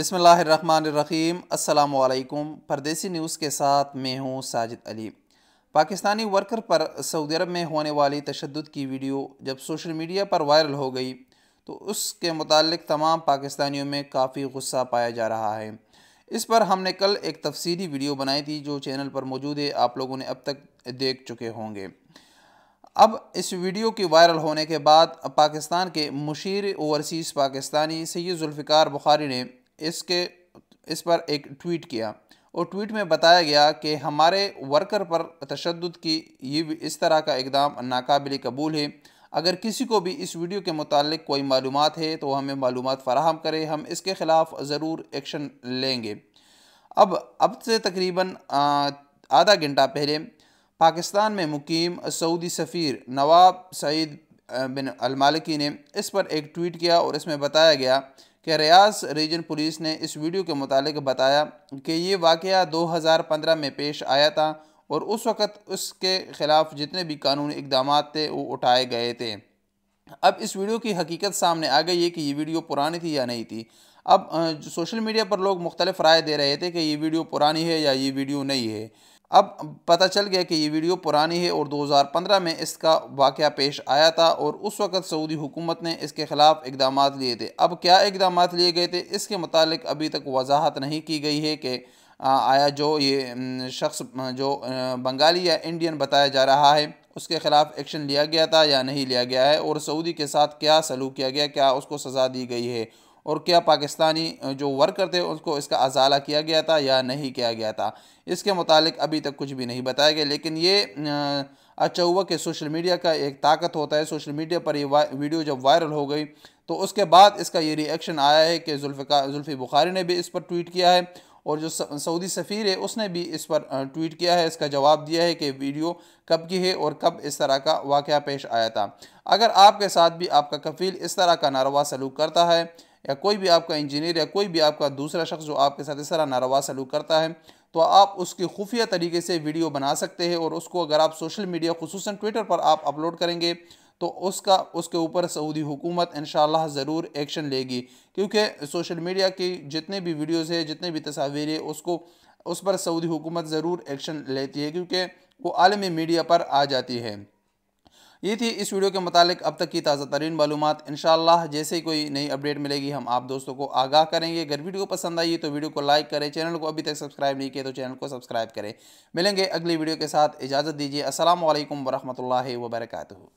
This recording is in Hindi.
बिस्मिल्लाहिर्रहमानिर्रहीम। अस्सलामुअलैकुम। परदेसी न्यूज़ के साथ मैं हूँ साजिद अली। पाकिस्तानी वर्कर पर सऊदी अरब में होने वाली तशद्दुद की वीडियो जब सोशल मीडिया पर वायरल हो गई तो उसके मुतालिक तमाम पाकिस्तानियों में काफ़ी गुस्सा पाया जा रहा है। इस पर हमने कल एक तफसीली वीडियो बनाई थी जो चैनल पर मौजूद है, आप लोगों ने अब तक देख चुके होंगे। अब इस वीडियो के वायरल होने के बाद पाकिस्तान के मुशीर ओवरसीज़ पाकिस्तानी सैयद जुल्फ़िकार बुखारी ने इस पर एक ट्वीट किया और ट्वीट में बताया गया कि हमारे वर्कर पर तशद्दुद की ये इस तरह का इक़दाम नाकाबिल कबूल है। अगर किसी को भी इस वीडियो के मुतालिक कोई मालूमात है तो हमें मालूमात फ़राहम करें, हम इसके ख़िलाफ़ ज़रूर एक्शन लेंगे। अब से तकरीबन आधा घंटा पहले पाकिस्तान में मुकीम सऊदी सफ़ीर नवाब सईद बिन अल-मालिकी ने इस पर एक ट्वीट किया और इसमें बताया गया कि रियाज रीजन पुलिस ने इस वीडियो के मुतालिक बताया कि ये वाक़या 2015 में पेश आया था और उस वक़्त उसके ख़िलाफ़ जितने भी कानूनी इक़दाम थे वो उठाए गए थे। अब इस वीडियो की हकीकत सामने आ गई है कि ये वीडियो पुरानी थी या नहीं थी। अब सोशल मीडिया पर लोग मुख्तलिफ राय दे रहे थे कि ये वीडियो पुरानी है या ये वीडियो नहीं है। अब पता चल गया कि ये वीडियो पुरानी है और 2015 में इसका वाक़या पेश आया था और उस वक़्त सऊदी हुकूमत ने इसके ख़िलाफ़ इक़दाम लिए थे। अब क्या इक़दाम लिए गए थे इसके मुतालिक अभी तक वजाहत नहीं की गई है कि आया जो ये शख्स जो बंगाली या इंडियन बताया जा रहा है उसके ख़िलाफ़ एक्शन लिया गया था या नहीं लिया गया है और सऊदी के साथ क्या सलूक किया गया, क्या उसको सज़ा दी गई है और क्या पाकिस्तानी जो वर्कर थे उसको इसका अजाला किया गया था या नहीं किया गया था। इसके मुतालिक अभी तक कुछ भी नहीं बताया गया। लेकिन ये अच्छा हुआ कि सोशल मीडिया का एक ताकत होता है। सोशल मीडिया पर ये वीडियो जब वायरल हो गई तो उसके बाद इसका ये रिएक्शन आया है कि जुल्फ़ी बुखारी ने भी इस पर ट्वीट किया है और जो सऊदी सफ़ीर है उसने भी इस पर ट्वीट किया है, इसका जवाब दिया है कि वीडियो कब की है और कब इस तरह का वाक़या पेश आया था। अगर आपके साथ भी आपका कफ़ील इस तरह का नारवा सलूक करता है या कोई भी आपका इंजीनियर या कोई भी आपका दूसरा शख्स जो आपके साथ इस तरह नारवा सलूक करता है तो आप उसकी खुफिया तरीके से वीडियो बना सकते हैं और उसको अगर आप सोशल मीडिया खुसूसन ट्विटर पर आप अपलोड करेंगे तो उसके ऊपर सऊदी हुकूमत इंशाअल्लाह ज़रूर एक्शन लेगी, क्योंकि सोशल मीडिया की जितने भी वीडियोज़ है, जितने भी तस्वीरें है उस पर सऊदी हुकूमत ज़रूर एक्शन लेती है क्योंकि वो आलमी मीडिया पर आ जाती है। ये थी इस वीडियो के मुतालिक अब तक की ताज़ा तरीन मालूमात। इंशाअल्लाह जैसे ही कोई नई अपडेट मिलेगी हम आप दोस्तों को आगाह करेंगे। अगर वीडियो पसंद आई तो वीडियो को लाइक करें, चैनल को अभी तक सब्सक्राइब नहीं किया तो चैनल को सब्सक्राइब करें। मिलेंगे अगली वीडियो के साथ, इजाज़त दीजिए। अस्सलामु अलैकुम वरहमतुल्लाहि वबरकातुहू।